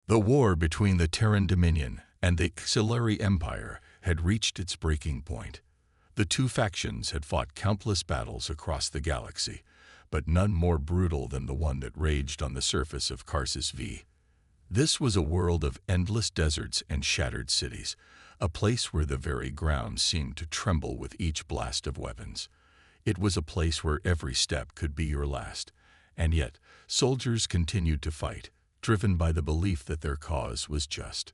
The war between the Terran Dominion and the Xilari Empire had reached its breaking point. The two factions had fought countless battles across the galaxy, but none more brutal than the one that raged on the surface of Karsus V. This was a world of endless deserts and shattered cities, a place where the very ground seemed to tremble with each blast of weapons. It was a place where every step could be your last, and yet soldiers continued to fight, driven by the belief that their cause was just.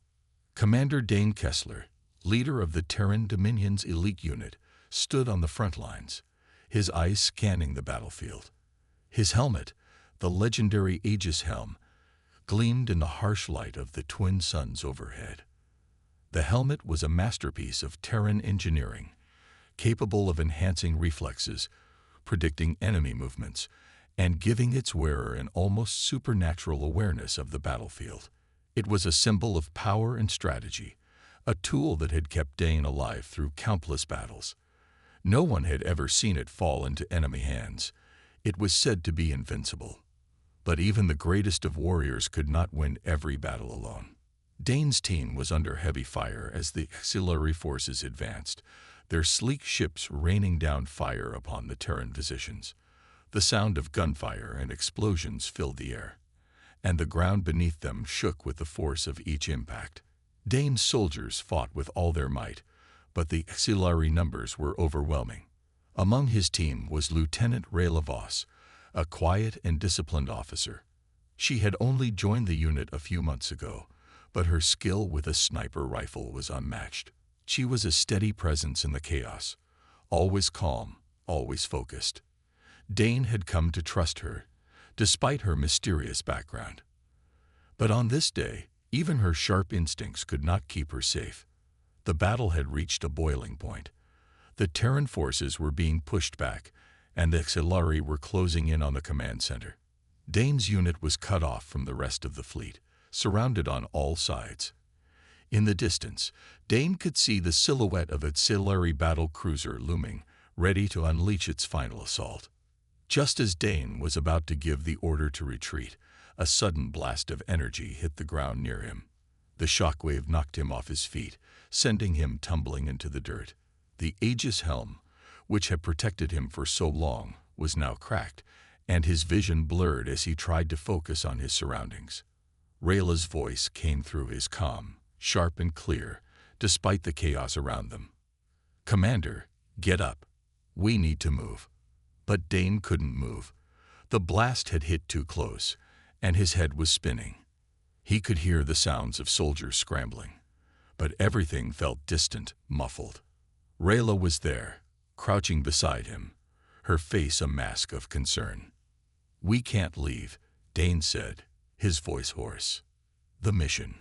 Commander Dane Kessler, leader of the Terran Dominion's elite unit, stood on the front lines, his eyes scanning the battlefield. His helmet, the legendary Aegis helm, gleamed in the harsh light of the twin suns overhead. The helmet was a masterpiece of Terran engineering, capable of enhancing reflexes, predicting enemy movements, and giving its wearer an almost supernatural awareness of the battlefield. It was a symbol of power and strategy, a tool that had kept Dane alive through countless battles. No one had ever seen it fall into enemy hands. It was said to be invincible. But even the greatest of warriors could not win every battle alone. Dane's team was under heavy fire as the auxiliary forces advanced, their sleek ships raining down fire upon the Terran positions. The sound of gunfire and explosions filled the air, and the ground beneath them shook with the force of each impact. Dane's soldiers fought with all their might, but the auxiliary numbers were overwhelming. Among his team was Lieutenant Rayla Voss, a quiet and disciplined officer. She had only joined the unit a few months ago, but her skill with a sniper rifle was unmatched. She was a steady presence in the chaos, always calm, always focused. Dane had come to trust her, despite her mysterious background. But on this day, even her sharp instincts could not keep her safe. The battle had reached a boiling point. The Terran forces were being pushed back, and the Xilari were closing in on the command center. Dane's unit was cut off from the rest of the fleet, surrounded on all sides. In the distance, Dane could see the silhouette of a Xilari battle cruiser looming, ready to unleash its final assault. Just as Dane was about to give the order to retreat, a sudden blast of energy hit the ground near him. The shockwave knocked him off his feet, sending him tumbling into the dirt. The Aegis helm, which had protected him for so long, was now cracked, and his vision blurred as he tried to focus on his surroundings. Rayla's voice came through his calm, sharp and clear, despite the chaos around them. "Commander, get up. We need to move." But Dane couldn't move. The blast had hit too close, and his head was spinning. He could hear the sounds of soldiers scrambling, but everything felt distant, muffled. Rayla was there, crouching beside him, her face a mask of concern. "We can't leave," Dane said, his voice hoarse. "The mission."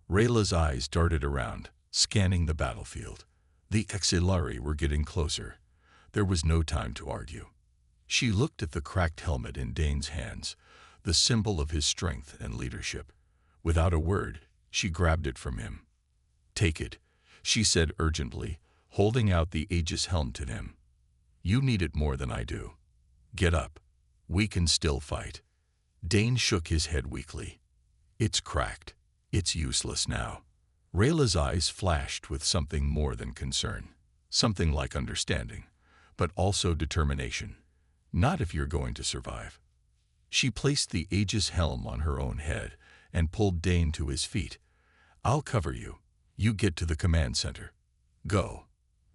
Rayla's eyes darted around, scanning the battlefield. The Xilari were getting closer. There was no time to argue. She looked at the cracked helmet in Dane's hands, the symbol of his strength and leadership. Without a word, she grabbed it from him. "Take it," she said urgently, holding out the Aegis helm to him. "You need it more than I do. Get up. We can still fight." Dane shook his head weakly. "It's cracked. It's useless now." Rayla's eyes flashed with something more than concern, something like understanding, but also determination. "Not if you're going to survive." She placed the Aegis helm on her own head and pulled Dane to his feet. "I'll cover you. You get to the command center. Go."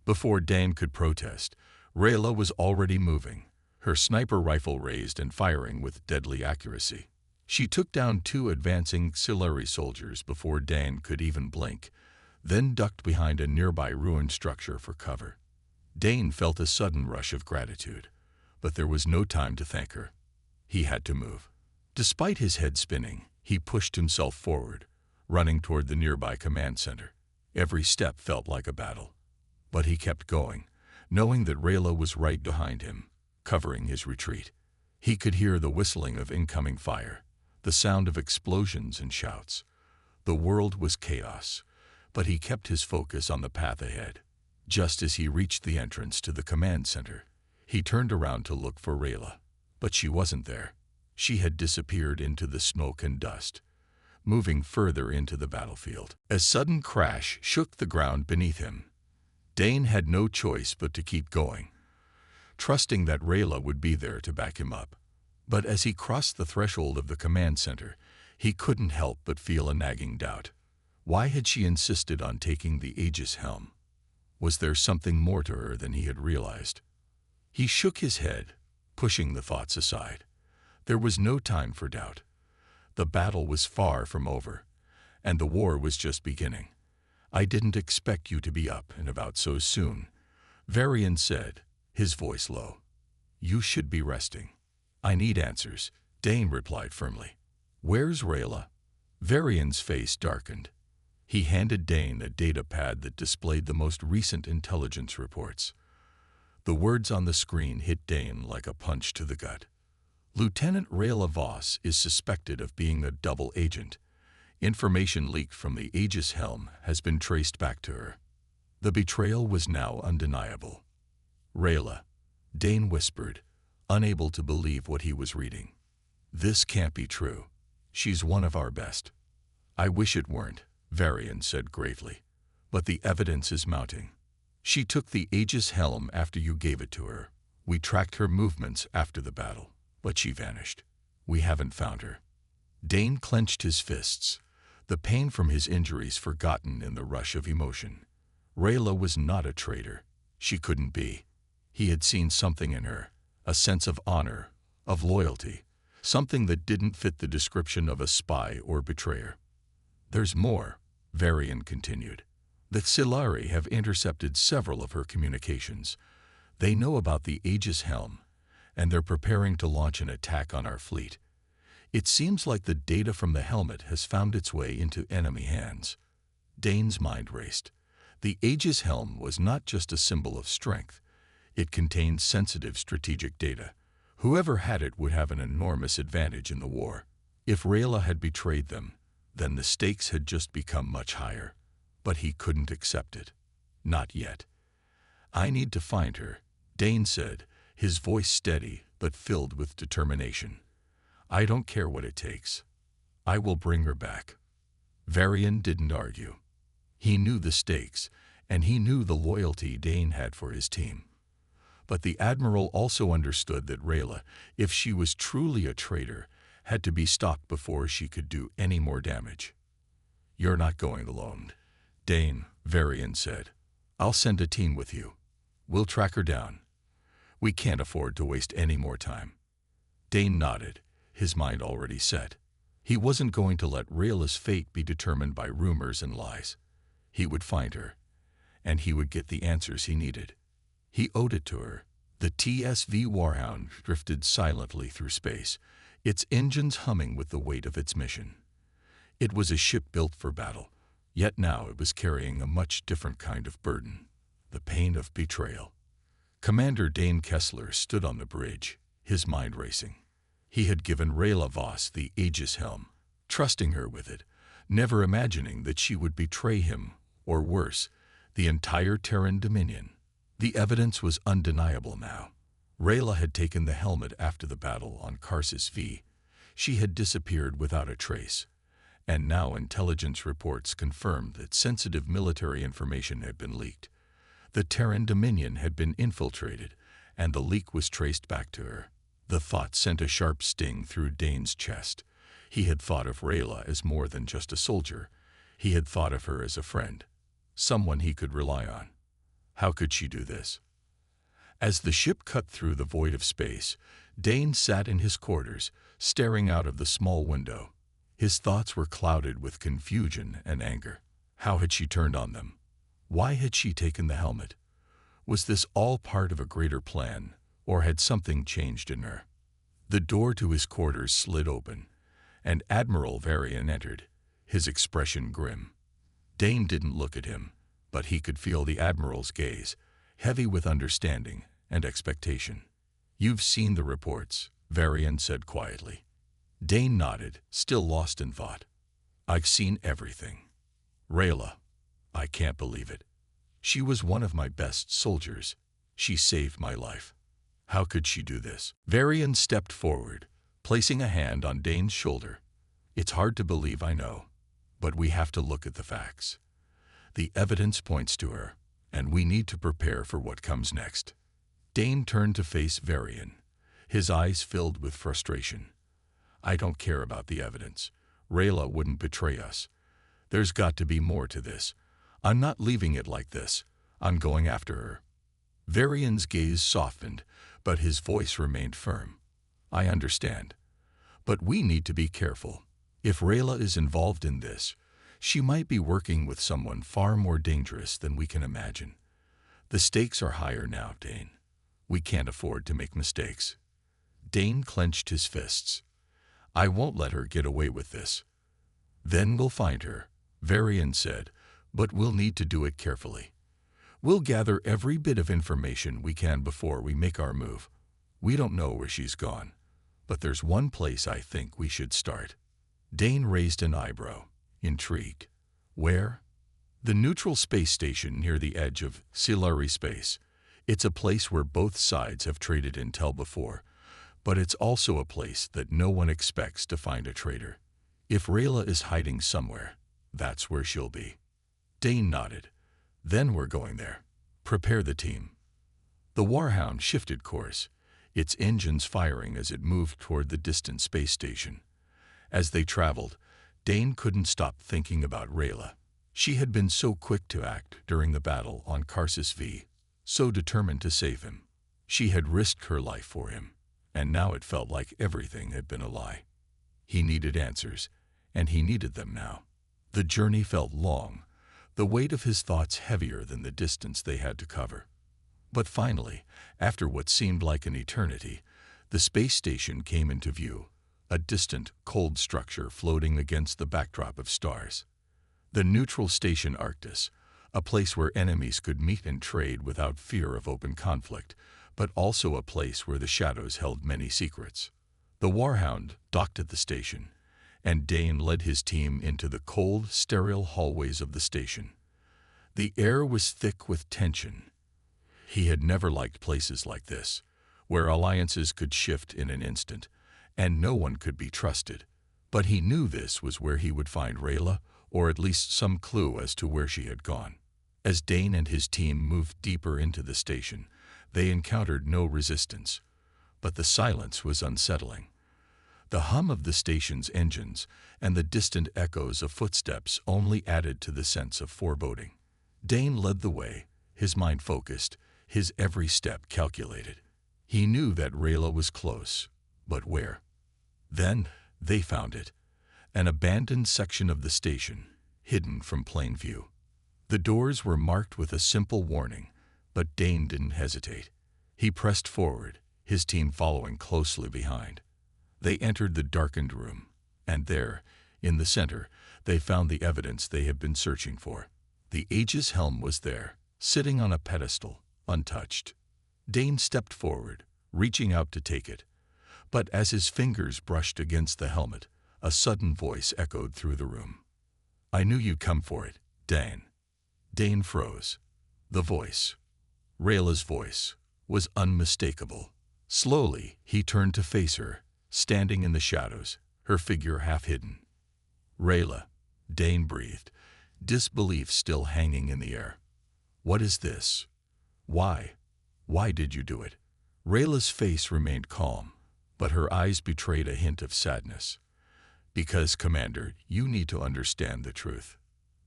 Before Dane could protest, Rayla was already moving, her sniper rifle raised and firing with deadly accuracy. She took down 2 advancing Xilari soldiers before Dane could even blink, then ducked behind a nearby ruined structure for cover. Dane felt a sudden rush of gratitude, but there was no time to thank her. He had to move. Despite his head spinning, he pushed himself forward, running toward the nearby command center. Every step felt like a battle. But he kept going, knowing that Rayla was right behind him, covering his retreat. He could hear the whistling of incoming fire, the sound of explosions and shouts. The world was chaos, but he kept his focus on the path ahead. Just as he reached the entrance to the command center, he turned around to look for Rayla, but she wasn't there. She had disappeared into the smoke and dust. moving further into the battlefield. A sudden crash shook the ground beneath him. Dane had no choice but to keep going, trusting that Rayla would be there to back him up. But as he crossed the threshold of the command center, he couldn't help but feel a nagging doubt. Why had she insisted on taking the Aegis helm? Was there something more to her than he had realized? He shook his head, pushing the thoughts aside. There was no time for doubt. The battle was far from over, and the war was just beginning. "I didn't expect you to be up and about so soon," Varian said, his voice low. "You should be resting." "I need answers," Dane replied firmly. "Where's Rayla?" Varian's face darkened. He handed Dane a data pad that displayed the most recent intelligence reports. The words on the screen hit Dane like a punch to the gut. Lieutenant Rayla Voss is suspected of being a double agent. Information leaked from the Aegis helm has been traced back to her. The betrayal was now undeniable. "Rayla," Dane whispered, unable to believe what he was reading. "This can't be true. She's one of our best." "I wish it weren't," Varian said gravely, "but the evidence is mounting. She took the Aegis helm after you gave it to her. We tracked her movements after the battle, but she vanished. We haven't found her." Dane clenched his fists, the pain from his injuries forgotten in the rush of emotion. Rayla was not a traitor. She couldn't be. He had seen something in her, a sense of honor, of loyalty, something that didn't fit the description of a spy or betrayer. "There's more," Varian continued. "The Xilari have intercepted several of her communications. They know about the Aegis helm, and they're preparing to launch an attack on our fleet. It seems like the data from the helmet has found its way into enemy hands." Dane's mind raced. The Aegis helm was not just a symbol of strength. It contained sensitive strategic data. Whoever had it would have an enormous advantage in the war. If Rayla had betrayed them, then the stakes had just become much higher. But he couldn't accept it. Not yet. "I need to find her," Dane said, his voice steady but filled with determination. "I don't care what it takes. I will bring her back." Varian didn't argue. He knew the stakes, and he knew the loyalty Dane had for his team. But the Admiral also understood that Rayla, if she was truly a traitor, had to be stopped before she could do any more damage. "You're not going alone, Dane," Varian said. "I'll send a team with you. We'll track her down. We can't afford to waste any more time." Dane nodded, his mind already set. He wasn't going to let Rayla's fate be determined by rumors and lies. He would find her, and he would get the answers he needed. He owed it to her. The TSV Warhound drifted silently through space, its engines humming with the weight of its mission. It was a ship built for battle, yet now it was carrying a much different kind of burden, the pain of betrayal. Commander Dane Kessler stood on the bridge, his mind racing. He had given Rayla Voss the Aegis helm, trusting her with it, never imagining that she would betray him, or worse, the entire Terran Dominion. The evidence was undeniable now. Rayla had taken the helmet after the battle on Karsus V. She had disappeared without a trace, and now intelligence reports confirmed that sensitive military information had been leaked. The Terran Dominion had been infiltrated, and the leak was traced back to her. The thought sent a sharp sting through Dane's chest. He had thought of Rayla as more than just a soldier. He had thought of her as a friend, someone he could rely on. How could she do this? As the ship cut through the void of space, Dane sat in his quarters, staring out of the small window. His thoughts were clouded with confusion and anger. How had she turned on them? Why had she taken the helmet? Was this all part of a greater plan, or had something changed in her? The door to his quarters slid open, and Admiral Varian entered, his expression grim. Dane didn't look at him, but he could feel the Admiral's gaze, heavy with understanding and expectation. "You've seen the reports," Varian said quietly. Dane nodded, still lost in thought. "I've seen everything. Rayla, I can't believe it. She was one of my best soldiers. She saved my life. How could she do this?" Varian stepped forward, placing a hand on Dane's shoulder. It's hard to believe, I know, but we have to look at the facts. The evidence points to her, and we need to prepare for what comes next. Dane turned to face Varian, his eyes filled with frustration. I don't care about the evidence. Rayla wouldn't betray us. There's got to be more to this. I'm not leaving it like this. I'm going after her. Varian's gaze softened, but his voice remained firm. I understand. But we need to be careful. If Rayla is involved in this, she might be working with someone far more dangerous than we can imagine. The stakes are higher now, Dane. We can't afford to make mistakes. Dane clenched his fists. I won't let her get away with this. Then we'll find her, Varian said, but we'll need to do it carefully. We'll gather every bit of information we can before we make our move. We don't know where she's gone, but there's one place I think we should start. Dane raised an eyebrow, intrigued. Where? The neutral space station near the edge of Scifi space. It's a place where both sides have traded intel before, but it's also a place that no one expects to find a traitor. If Rayla is hiding somewhere, that's where she'll be. Dane nodded. Then we're going there. Prepare the team. The Warhound shifted course, its engines firing as it moved toward the distant space station. As they traveled, Dane couldn't stop thinking about Rayla. She had been so quick to act during the battle on Karsus V, so determined to save him. She had risked her life for him, and now it felt like everything had been a lie. He needed answers, and he needed them now. The journey felt long, the weight of his thoughts heavier than the distance they had to cover. But finally, after what seemed like an eternity, the space station came into view, a distant, cold structure floating against the backdrop of stars. The neutral station Arctis, a place where enemies could meet and trade without fear of open conflict, but also a place where the shadows held many secrets. The Warhound docked at the station, and Dane led his team into the cold, sterile hallways of the station. The air was thick with tension. He had never liked places like this, where alliances could shift in an instant, and no one could be trusted. But he knew this was where he would find Rayla, or at least some clue as to where she had gone. As Dane and his team moved deeper into the station, they encountered no resistance, but the silence was unsettling. The hum of the station's engines and the distant echoes of footsteps only added to the sense of foreboding. Dane led the way, his mind focused, his every step calculated. He knew that Rayla was close, but where? Then they found it, an abandoned section of the station, hidden from plain view. The doors were marked with a simple warning, but Dane didn't hesitate. He pressed forward, his team following closely behind. They entered the darkened room, and there, in the center, they found the evidence they had been searching for. The Aegis helm was there, sitting on a pedestal, untouched. Dane stepped forward, reaching out to take it. But as his fingers brushed against the helmet, a sudden voice echoed through the room. I knew you'd come for it, Dane. Dane froze. The voice, Rayla's voice, was unmistakable. Slowly, he turned to face her, standing in the shadows, her figure half hidden. Rayla, Dane breathed, disbelief still hanging in the air. What is this? Why? Why did you do it? Rayla's face remained calm, but her eyes betrayed a hint of sadness. Because, Commander, you need to understand the truth.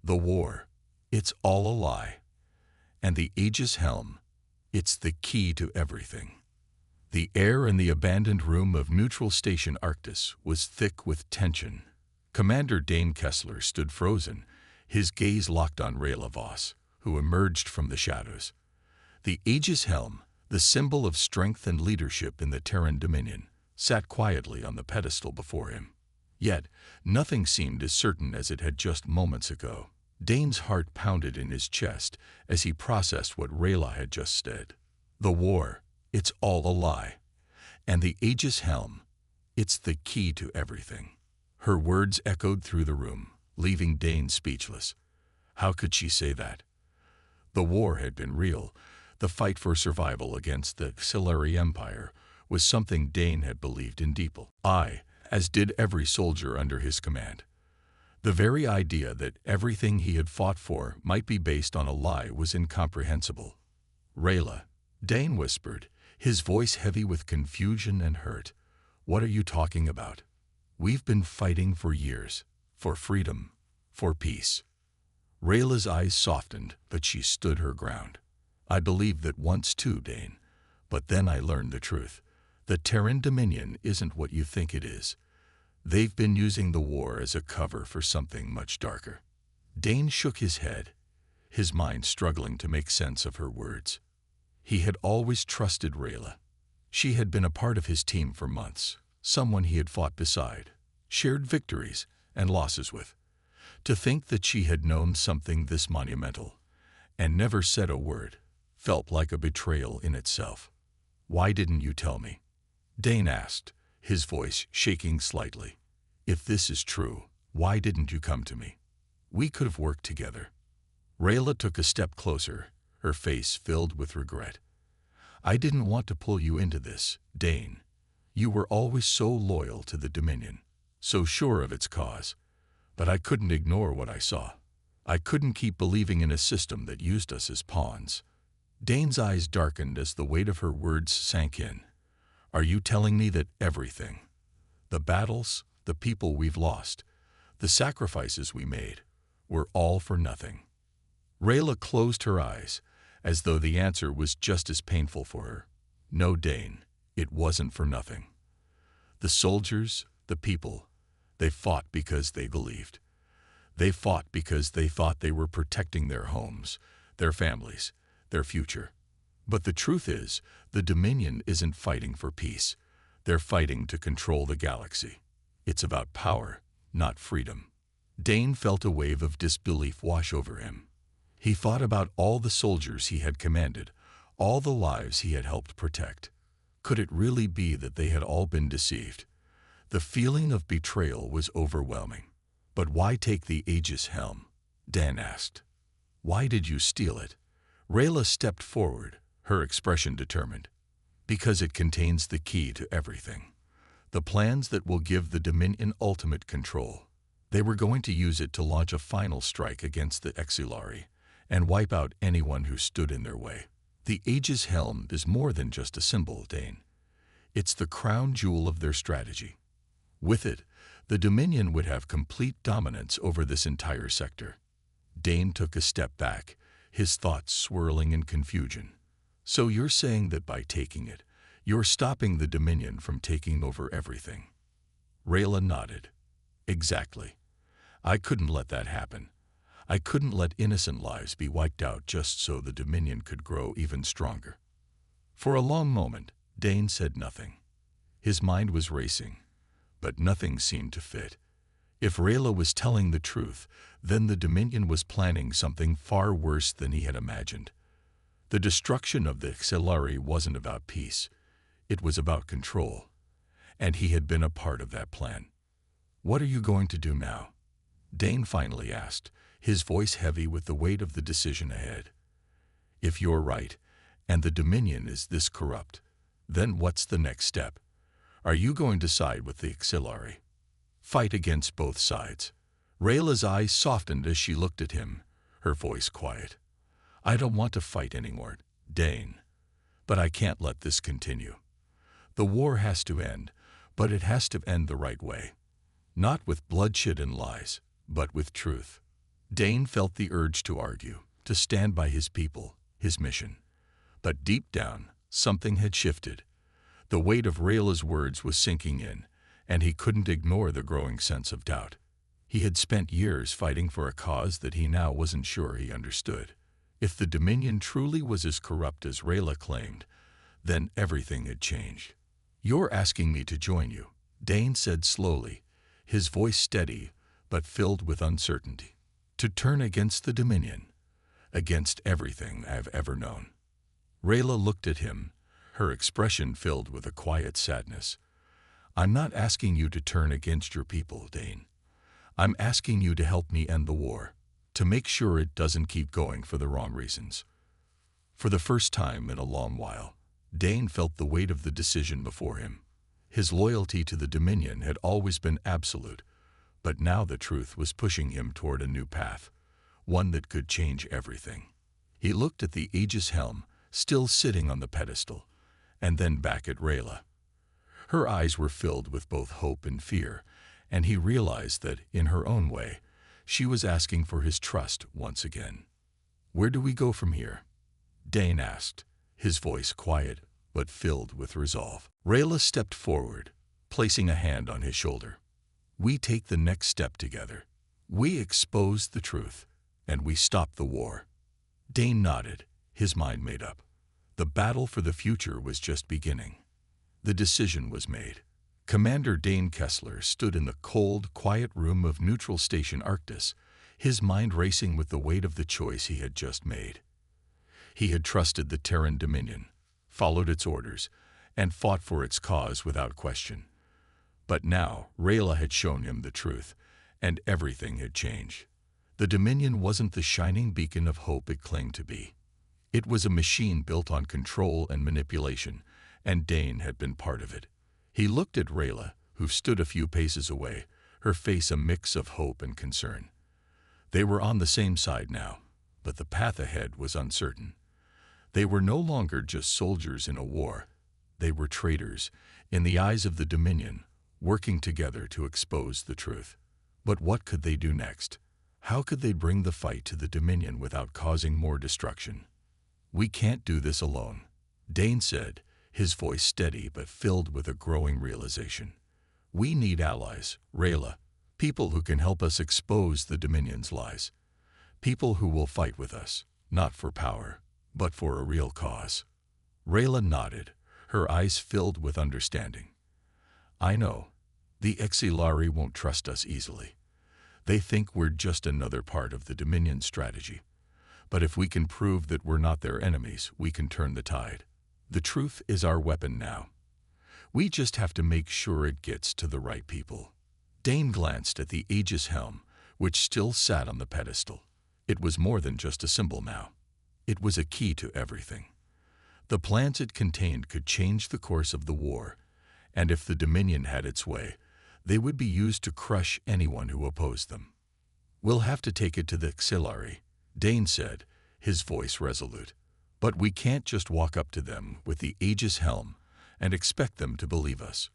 The war, it's all a lie. And the Aegis helm, it's the key to everything. The air in the abandoned room of Neutral Station Arctis was thick with tension. Commander Dane Kessler stood frozen, his gaze locked on Rayla Voss, who emerged from the shadows. The Aegis helm, the symbol of strength and leadership in the Terran Dominion, sat quietly on the pedestal before him. Yet, nothing seemed as certain as it had just moments ago. Dane's heart pounded in his chest as he processed what Rayla had just said. The war, it's all a lie. And the Aegis helm, it's the key to everything. Her words echoed through the room, leaving Dane speechless. How could she say that? The war had been real. The fight for survival against the Scifi Empire was something Dane had believed in deeply. as did every soldier under his command. The very idea that everything he had fought for might be based on a lie was incomprehensible. "Rayla," Dane whispered, his voice heavy with confusion and hurt. "What are you talking about? We've been fighting for years. For freedom. For peace." Rayla's eyes softened, but she stood her ground. "I believed that once too, Dane. But then I learned the truth. The Terran Dominion isn't what you think it is. They've been using the war as a cover for something much darker." Dane shook his head, his mind struggling to make sense of her words. He had always trusted Rayla. She had been a part of his team for months, someone he had fought beside, shared victories and losses with. To think that she had known something this monumental, and never said a word, felt like a betrayal in itself. "Why didn't you tell me?" Dane asked, his voice shaking slightly. "If this is true, why didn't you come to me? We could have worked together." Rayla took a step closer, her face filled with regret. "I didn't want to pull you into this, Dane. You were always so loyal to the Dominion, so sure of its cause. But I couldn't ignore what I saw. I couldn't keep believing in a system that used us as pawns." Dane's eyes darkened as the weight of her words sank in. "Are you telling me that everything, the battles, the people we've lost, the sacrifices we made, were all for nothing?" Rayla closed her eyes, as though the answer was just as painful for her. "No, Dane, it wasn't for nothing. The soldiers, the people, they fought because they believed. They fought because they thought they were protecting their homes, their families, their future. But the truth is, the Dominion isn't fighting for peace. They're fighting to control the galaxy. It's about power, not freedom." Dane felt a wave of disbelief wash over him. He thought about all the soldiers he had commanded, all the lives he had helped protect. Could it really be that they had all been deceived? The feeling of betrayal was overwhelming. "But why take the Aegis helm?" Dan asked. "Why did you steal it?" Rayla stepped forward, her expression determined. "Because it contains the key to everything. The plans that will give the Dominion ultimate control. They were going to use it to launch a final strike against the Exilari and wipe out anyone who stood in their way. The Aegis helm is more than just a symbol, Dane. It's the crown jewel of their strategy. With it, the Dominion would have complete dominance over this entire sector." Dane took a step back, his thoughts swirling in confusion. "So you're saying that by taking it, you're stopping the Dominion from taking over everything?" Rayla nodded. "Exactly. I couldn't let that happen. I couldn't let innocent lives be wiped out just so the Dominion could grow even stronger." For a long moment, Dane said nothing. His mind was racing, but nothing seemed to fit. If Rayla was telling the truth, then the Dominion was planning something far worse than he had imagined. The destruction of the Exilari wasn't about peace. It was about control. And he had been a part of that plan. "What are you going to do now?" Dane finally asked, his voice heavy with the weight of the decision ahead. "If you're right, and the Dominion is this corrupt, then what's the next step? Are you going to side with the Exilari? Fight against both sides?" Rayla's eyes softened as she looked at him, her voice quiet. "I don't want to fight anymore, Dane. But I can't let this continue. The war has to end, but it has to end the right way. Not with bloodshed and lies, but with truth." Dane felt the urge to argue, to stand by his people, his mission. But deep down, something had shifted. The weight of Rayla's words was sinking in, and he couldn't ignore the growing sense of doubt. He had spent years fighting for a cause that he now wasn't sure he understood. If the Dominion truly was as corrupt as Rayla claimed, then everything had changed. "You're asking me to join you," Dane said slowly, his voice steady but filled with uncertainty. "To turn against the Dominion, against everything I've ever known." Rayla looked at him, her expression filled with a quiet sadness. "I'm not asking you to turn against your people, Dane. I'm asking you to help me end the war, to make sure it doesn't keep going for the wrong reasons." For the first time in a long while, Dane felt the weight of the decision before him. His loyalty to the Dominion had always been absolute, but now the truth was pushing him toward a new path, one that could change everything. He looked at the Aegis helm, still sitting on the pedestal, and then back at Rayla. Her eyes were filled with both hope and fear, and he realized that, in her own way, she was asking for his trust once again. "Where do we go from here?" Dane asked, his voice quiet but filled with resolve. Rayla stepped forward, placing a hand on his shoulder. "We take the next step together. We expose the truth, and we stop the war." Dane nodded, his mind made up. The battle for the future was just beginning. The decision was made. Commander Dane Kessler stood in the cold, quiet room of Neutral Station Arctis, his mind racing with the weight of the choice he had just made. He had trusted the Terran Dominion, followed its orders, and fought for its cause without question. But now Rayla had shown him the truth, and everything had changed. The Dominion wasn't the shining beacon of hope it claimed to be. It was a machine built on control and manipulation, and Dane had been part of it. He looked at Rayla, who stood a few paces away, her face a mix of hope and concern. They were on the same side now, but the path ahead was uncertain. They were no longer just soldiers in a war. They were traitors, in the eyes of the Dominion, working together to expose the truth. But what could they do next? How could they bring the fight to the Dominion without causing more destruction? "We can't do this alone," Dane said, his voice steady but filled with a growing realization. "We need allies, Rayla, people who can help us expose the Dominion's lies. People who will fight with us, not for power, but for a real cause." Rayla nodded, her eyes filled with understanding. "I know. The Exilari won't trust us easily. They think we're just another part of the Dominion strategy. But if we can prove that we're not their enemies, we can turn the tide. The truth is our weapon now. We just have to make sure it gets to the right people." Dane glanced at the Aegis helm, which still sat on the pedestal. It was more than just a symbol now. It was a key to everything. The plans it contained could change the course of the war, and if the Dominion had its way, they would be used to crush anyone who opposed them. "We'll have to take it to the Exilari," Dane said, his voice resolute. "But we can't just walk up to them with the Aegis helm and expect them to believe us.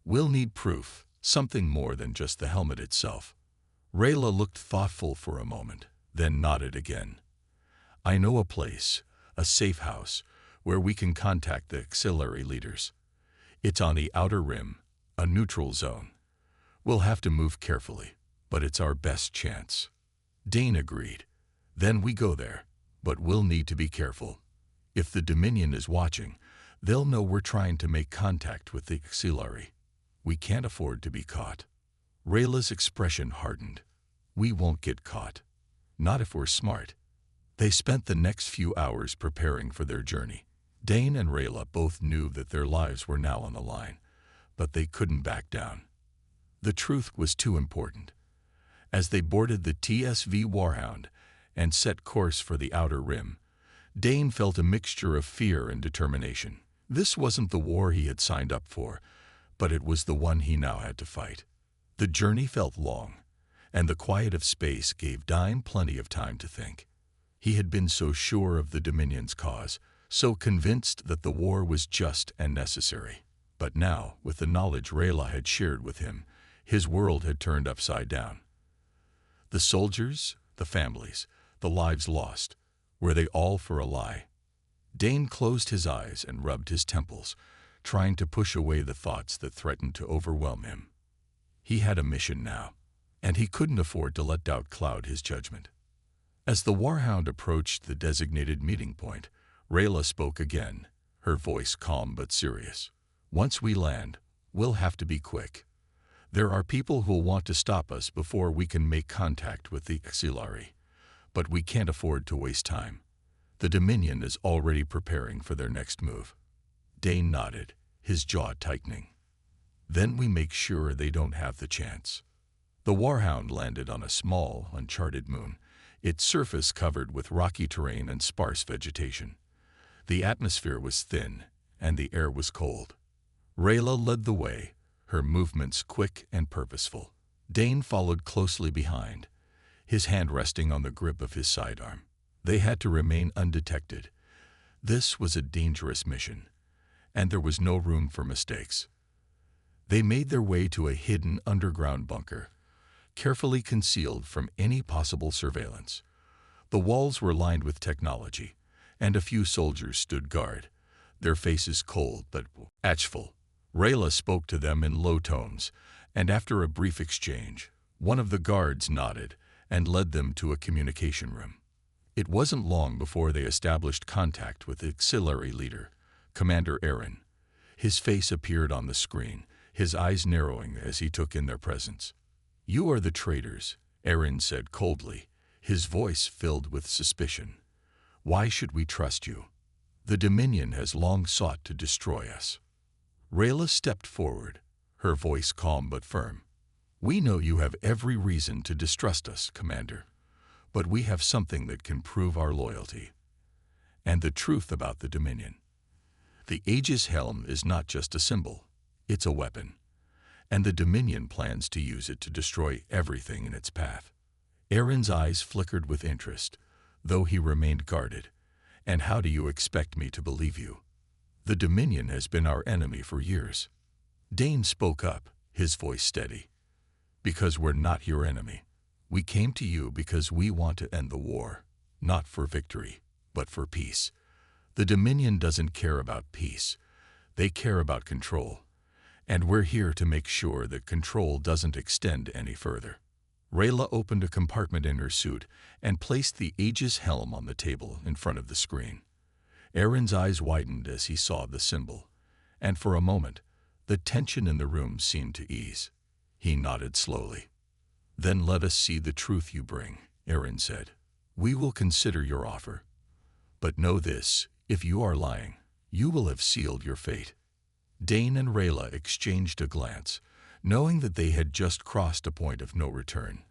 We'll need proof, something more than just the helmet itself." Rayla looked thoughtful for a moment, then nodded again. "I know a place, a safe house, where we can contact the Exilari leaders. It's on the outer rim, a neutral zone. We'll have to move carefully, but it's our best chance." Dane agreed. "Then we go there, but we'll need to be careful. If the Dominion is watching, they'll know we're trying to make contact with the Exilari. We can't afford to be caught." Rayla's expression hardened. "We won't get caught. Not if we're smart." They spent the next few hours preparing for their journey. Dane and Rayla both knew that their lives were now on the line, but they couldn't back down. The truth was too important. As they boarded the TSV Warhound and set course for the outer rim, Dane felt a mixture of fear and determination. This wasn't the war he had signed up for, but it was the one he now had to fight. The journey felt long, and the quiet of space gave Dane plenty of time to think. He had been so sure of the Dominion's cause, so convinced that the war was just and necessary. But now, with the knowledge Rayla had shared with him, his world had turned upside down. The soldiers, the families, the lives lost, were they all for a lie? Dane closed his eyes and rubbed his temples, trying to push away the thoughts that threatened to overwhelm him. He had a mission now, and he couldn't afford to let doubt cloud his judgment. As the Warhound approached the designated meeting point, Rayla spoke again, her voice calm but serious. "Once we land, we'll have to be quick. There are people who'll want to stop us before we can make contact with the Exilari, but we can't afford to waste time. The Dominion is already preparing for their next move." Dane nodded, his jaw tightening. "Then we make sure they don't have the chance." The Warhound landed on a small, uncharted moon, its surface covered with rocky terrain and sparse vegetation. The atmosphere was thin, and the air was cold. Rayla led the way, her movements quick and purposeful. Dane followed closely behind, his hand resting on the grip of his sidearm. They had to remain undetected. This was a dangerous mission, and there was no room for mistakes. They made their way to a hidden underground bunker, carefully concealed from any possible surveillance. The walls were lined with technology, and a few soldiers stood guard, their faces cold but watchful. Rayla spoke to them in low tones, and after a brief exchange, one of the guards nodded and led them to a communication room. It wasn't long before they established contact with the auxiliary leader, Commander Aaron. His face appeared on the screen, his eyes narrowing as he took in their presence. "You are the traitors," Aaron said coldly, his voice filled with suspicion. "Why should we trust you? The Dominion has long sought to destroy us." Rayla stepped forward, her voice calm but firm. "We know you have every reason to distrust us, Commander, but we have something that can prove our loyalty. And the truth about the Dominion. The Aegis Helm is not just a symbol, it's a weapon. And the Dominion plans to use it to destroy everything in its path." Aaron's eyes flickered with interest, though he remained guarded. "And how do you expect me to believe you? The Dominion has been our enemy for years." Dane spoke up, his voice steady. "Because we're not your enemy. We came to you because we want to end the war, not for victory, but for peace. The Dominion doesn't care about peace. They care about control. And we're here to make sure that control doesn't extend any further." Rayla opened a compartment in her suit and placed the Aegis helm on the table in front of the screen. Aaron's eyes widened as he saw the symbol, and for a moment, the tension in the room seemed to ease. He nodded slowly. "Then let us see the truth you bring," Aaron said. "We will consider your offer. But know this, if you are lying, you will have sealed your fate." Dane and Rayla exchanged a glance, knowing that they had just crossed a point of no return.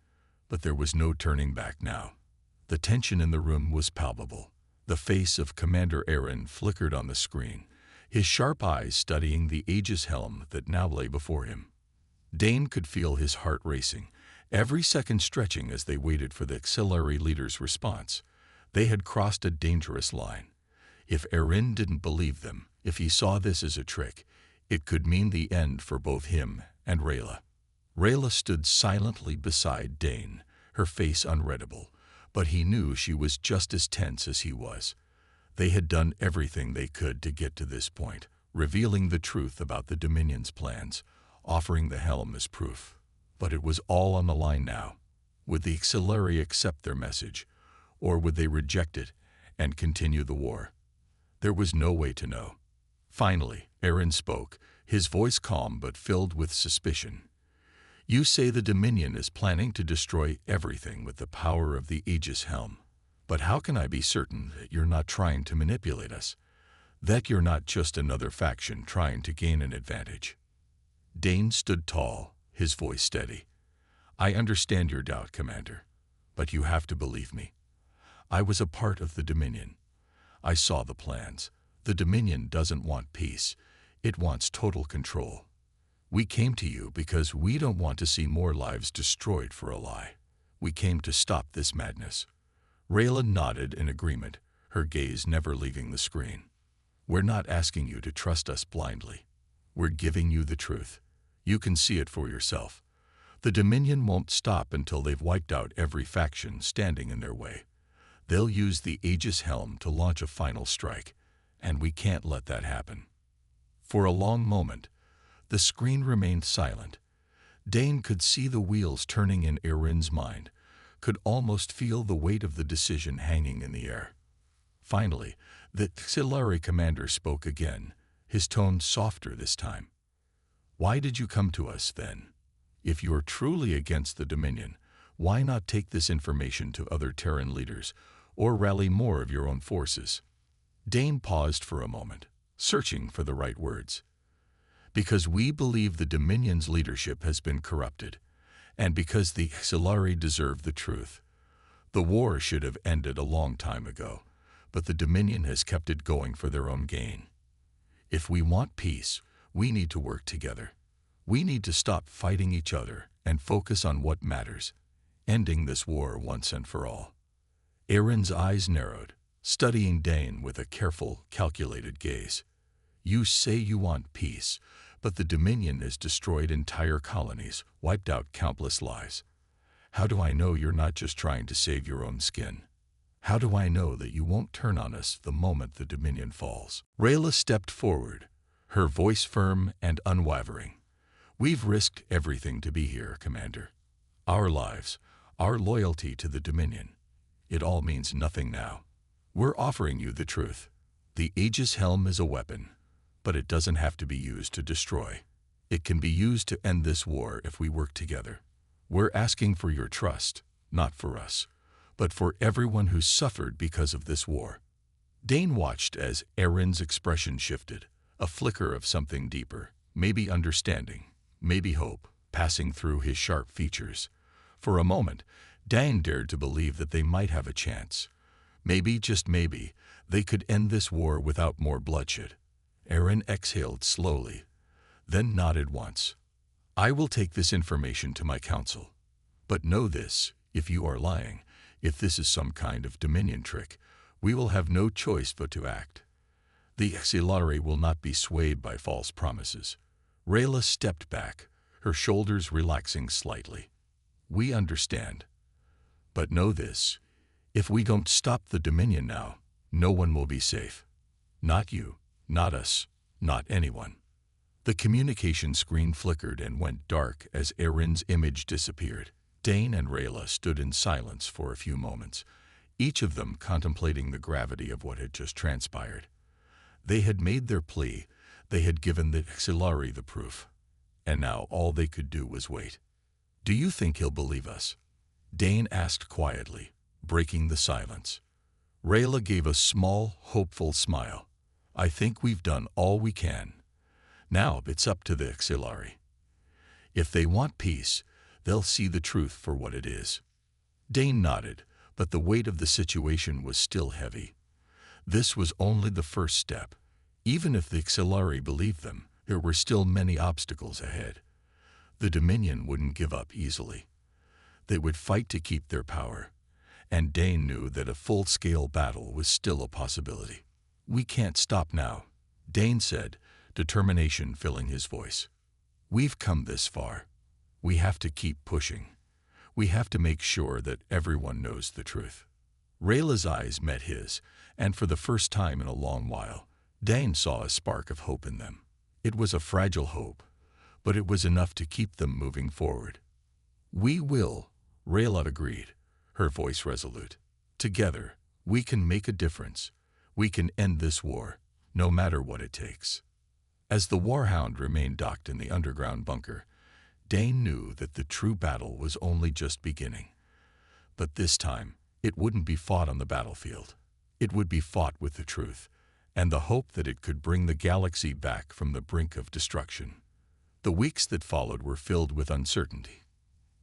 But there was no turning back now. The tension in the room was palpable. The face of Commander Aaron flickered on the screen, his sharp eyes studying the Aegis helm that now lay before him. Dane could feel his heart racing, every second stretching as they waited for the auxiliary leader's response. They had crossed a dangerous line. If Aaron didn't believe them, if he saw this as a trick, it could mean the end for both him and Rayla. Rayla stood silently beside Dane, her face unreadable, but he knew she was just as tense as he was. They had done everything they could to get to this point, revealing the truth about the Dominion's plans, offering the helm as proof. But it was all on the line now. Would the auxiliary accept their message, or would they reject it and continue the war? There was no way to know. Finally, Aaron spoke, his voice calm but filled with suspicion. "You say the Dominion is planning to destroy everything with the power of the Aegis helm. But how can I be certain that you're not trying to manipulate us? That you're not just another faction trying to gain an advantage?" Dane stood tall, his voice steady. "I understand your doubt, Commander, but you have to believe me. I was a part of the Dominion. I saw the plans. The Dominion doesn't want peace. It wants total control. We came to you because we don't want to see more lives destroyed for a lie. We came to stop this madness." Rayla nodded in agreement, her gaze never leaving the screen. "We're not asking you to trust us blindly. We're giving you the truth. You can see it for yourself. The Dominion won't stop until they've wiped out every faction standing in their way. They'll use the Aegis helm to launch a final strike, and we can't let that happen." For a long moment, the screen remained silent. Dane could see the wheels turning in Aaron's mind, could almost feel the weight of the decision hanging in the air. Finally, the auxiliary commander spoke again, his tone softer this time. "Why did you come to us, then? If you are truly against the Dominion, why not take this information to other Terran leaders, or rally more of your own forces?" Dane paused for a moment, searching for the right words. "Because we believe the Dominion's leadership has been corrupted, and because the auxiliary deserve the truth. The war should have ended a long time ago, but the Dominion has kept it going for their own gain. If we want peace, We need to work together. We need to stop fighting each other and focus on what matters, ending this war once and for all. Aaron's eyes narrowed, studying Dane with a careful, calculated gaze. You say you want peace, but the Dominion has destroyed entire colonies, wiped out countless lives. How do I know you're not just trying to save your own skin? How do I know that you won't turn on us the moment the Dominion falls? Rayla stepped forward, her voice firm and unwavering. We've risked everything to be here, Commander. Our lives, our loyalty to the Dominion. It all means nothing now. We're offering you the truth. The Aegis Helm is a weapon, but it doesn't have to be used to destroy. It can be used to end this war if we work together. We're asking for your trust, not for us, but for everyone who's suffered because of this war. Dane watched as Aaron's expression shifted, a flicker of something deeper, maybe understanding, maybe hope, passing through his sharp features. For a moment, Dane dared to believe that they might have a chance. Maybe, just maybe, they could end this war without more bloodshed. Aaron exhaled slowly, then nodded once. I will take this information to my council. But know this, if you are lying, if this is some kind of Dominion trick, we will have no choice but to act. The Exilari will not be swayed by false promises. Rayla stepped back, her shoulders relaxing slightly. We understand. But know this, if we don't stop the Dominion now, no one will be safe. Not you, not us, not anyone. The communication screen flickered and went dark as Aaron's image disappeared. Dane and Rayla stood in silence for a few moments, each of them contemplating the gravity of what had just transpired. They had made their plea, they had given the Exilari the proof, and now all they could do was wait. Do you think he'll believe us? Dane asked quietly, breaking the silence. Rayla gave a small, hopeful smile. I think we've done all we can. Now it's up to the Exilari. If they want peace, they'll see the truth for what it is. Dane nodded, but the weight of the situation was still heavy. This was only the first step. Even if the Exilari believed them, there were still many obstacles ahead. The Dominion wouldn't give up easily. They would fight to keep their power, and Dane knew that a full-scale battle was still a possibility. We can't stop now, Dane said, determination filling his voice. We've come this far. We have to keep pushing. We have to make sure that everyone knows the truth. Rayla's eyes met his, and for the first time in a long while, Dane saw a spark of hope in them. It was a fragile hope, but it was enough to keep them moving forward. We will, Rayla agreed, her voice resolute. Together, we can make a difference. We can end this war, no matter what it takes. As the Warhound remained docked in the underground bunker, Dane knew that the true battle was only just beginning. But this time, it wouldn't be fought on the battlefield. It would be fought with the truth, and the hope that it could bring the galaxy back from the brink of destruction. The weeks that followed were filled with uncertainty.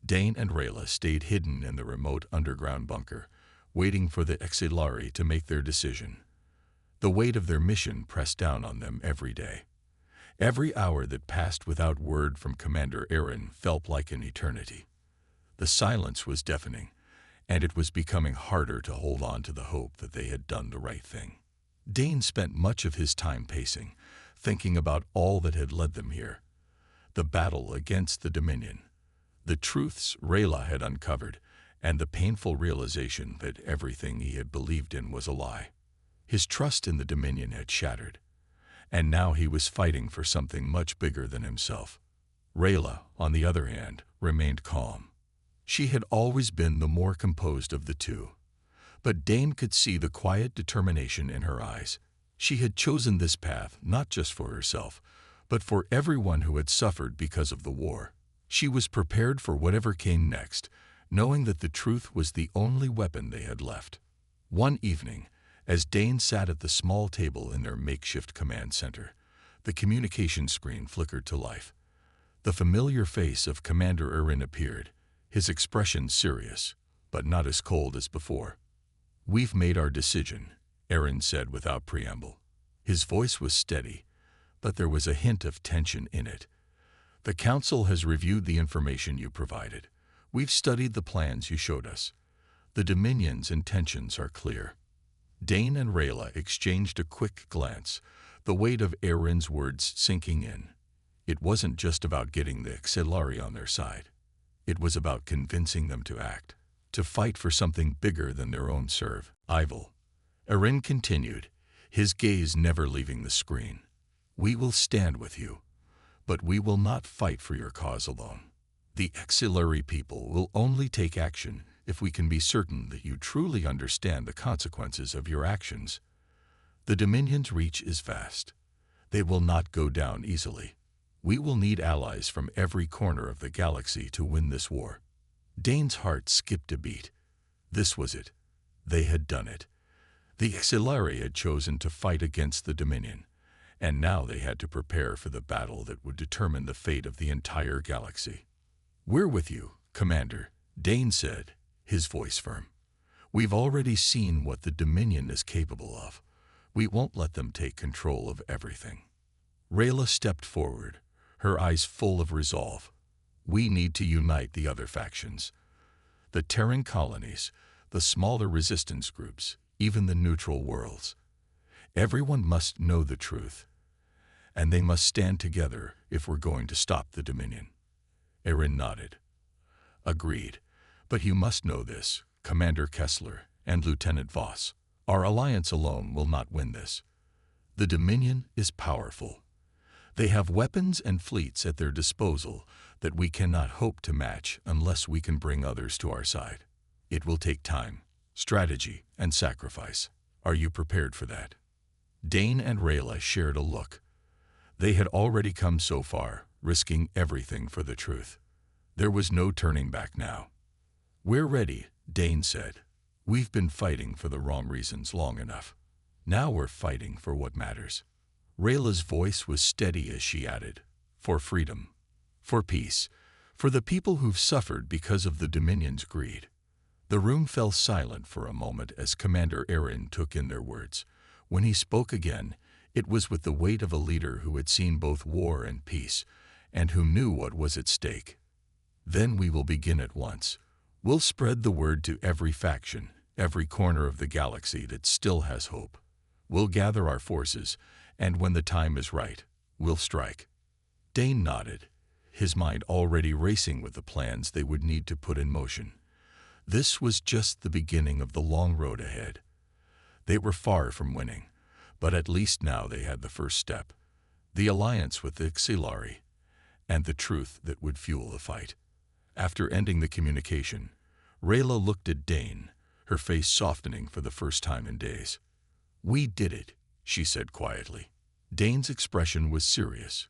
Dane and Rayla stayed hidden in the remote underground bunker, waiting for the Exilari to make their decision. The weight of their mission pressed down on them every day. Every hour that passed without word from Commander Aaron felt like an eternity. The silence was deafening, and it was becoming harder to hold on to the hope that they had done the right thing. Dane spent much of his time pacing, thinking about all that had led them here. The battle against the Dominion, the truths Rayla had uncovered, and the painful realization that everything he had believed in was a lie. His trust in the Dominion had shattered, and now he was fighting for something much bigger than himself. Rayla, on the other hand, remained calm. She had always been the more composed of the two, but Dane could see the quiet determination in her eyes. She had chosen this path not just for herself, but for everyone who had suffered because of the war. She was prepared for whatever came next, knowing that the truth was the only weapon they had left. One evening, as Dane sat at the small table in their makeshift command center, the communication screen flickered to life. The familiar face of Commander Aaron appeared, his expression serious, but not as cold as before. We've made our decision, Aaron said without preamble. His voice was steady, but there was a hint of tension in it. "The Council has reviewed the information you provided. We've studied the plans you showed us. The Dominion's intentions are clear." Dane and Rayla exchanged a quick glance, the weight of Erin's words sinking in. It wasn't just about getting the Xilari on their side. It was about convincing them to act, to fight for something bigger than their own survival. Erin continued, his gaze never leaving the screen. "We will stand with you, but we will not fight for your cause alone. The Xilari people will only take action if we can be certain that you truly understand the consequences of your actions. The Dominion's reach is vast. They will not go down easily. We will need allies from every corner of the galaxy to win this war." Dane's heart skipped a beat. This was it. They had done it. The Xilari had chosen to fight against the Dominion, and now they had to prepare for the battle that would determine the fate of the entire galaxy. "We're with you, Commander," Dane said, his voice firm. "We've already seen what the Dominion is capable of. We won't let them take control of everything." Rayla stepped forward, her eyes full of resolve. "We need to unite the other factions. The Terran colonies, the smaller resistance groups, even the neutral worlds. Everyone must know the truth, and they must stand together if we're going to stop the Dominion." Erin nodded. "Agreed. But you must know this, Commander Kessler and Lieutenant Voss. Our alliance alone will not win this. The Dominion is powerful. They have weapons and fleets at their disposal that we cannot hope to match unless we can bring others to our side. It will take time, strategy, and sacrifice. Are you prepared for that?" Dane and Rayla shared a look. They had already come so far, risking everything for the truth. There was no turning back now. "We're ready," Dane said. "We've been fighting for the wrong reasons long enough. Now we're fighting for what matters." Rayla's voice was steady as she added, "For freedom, for peace, for the people who've suffered because of the Dominion's greed." The room fell silent for a moment as Commander Erin took in their words. When he spoke again, it was with the weight of a leader who had seen both war and peace, and who knew what was at stake. "Then we will begin at once. We'll spread the word to every faction, every corner of the galaxy that still has hope. We'll gather our forces, and when the time is right, we'll strike." Dane nodded, his mind already racing with the plans they would need to put in motion. This was just the beginning of the long road ahead. They were far from winning, but at least now they had the first step, the alliance with the Xilari, and the truth that would fuel the fight. After ending the communication, Rayla looked at Dane, her face softening for the first time in days. "We did it," she said quietly. Dane's expression was serious,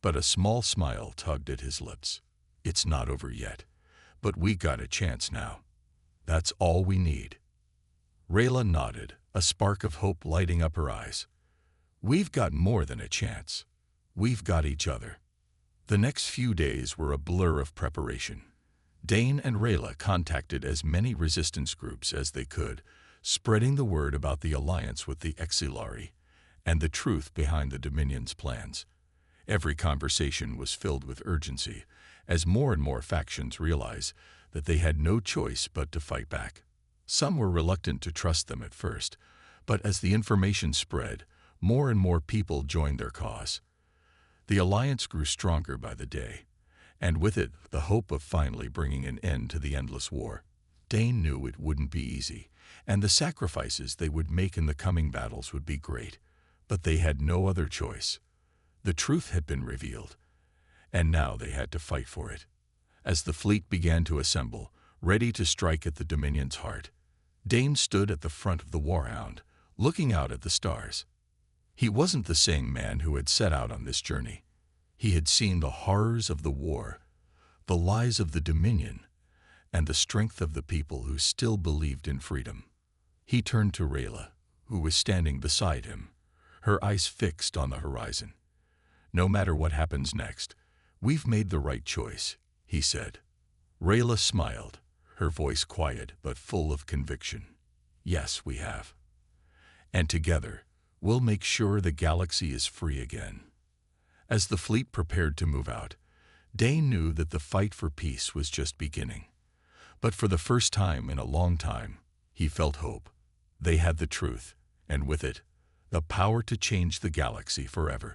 but a small smile tugged at his lips. "It's not over yet, but we got a chance now. That's all we need." Rayla nodded, a spark of hope lighting up her eyes. "We've got more than a chance. We've got each other." The next few days were a blur of preparation. Dane and Rayla contacted as many resistance groups as they could, spreading the word about the alliance with the Xilari and the truth behind the Dominion's plans. Every conversation was filled with urgency, as more and more factions realized that they had no choice but to fight back. Some were reluctant to trust them at first, but as the information spread, more and more people joined their cause. The alliance grew stronger by the day, and with it the hope of finally bringing an end to the endless war. Dane knew it wouldn't be easy, and the sacrifices they would make in the coming battles would be great, but they had no other choice. The truth had been revealed, and now they had to fight for it. As the fleet began to assemble, ready to strike at the Dominion's heart, Dane stood at the front of the Warhound, looking out at the stars. He wasn't the same man who had set out on this journey. He had seen the horrors of the war, the lies of the Dominion, and the strength of the people who still believed in freedom. He turned to Rayla, who was standing beside him, her eyes fixed on the horizon. "No matter what happens next, we've made the right choice," he said. Rayla smiled, her voice quiet but full of conviction. "Yes, we have. And together, we'll make sure the galaxy is free again." As the fleet prepared to move out, Dane knew that the fight for peace was just beginning. But for the first time in a long time, he felt hope. They had the truth, and with it, the power to change the galaxy forever.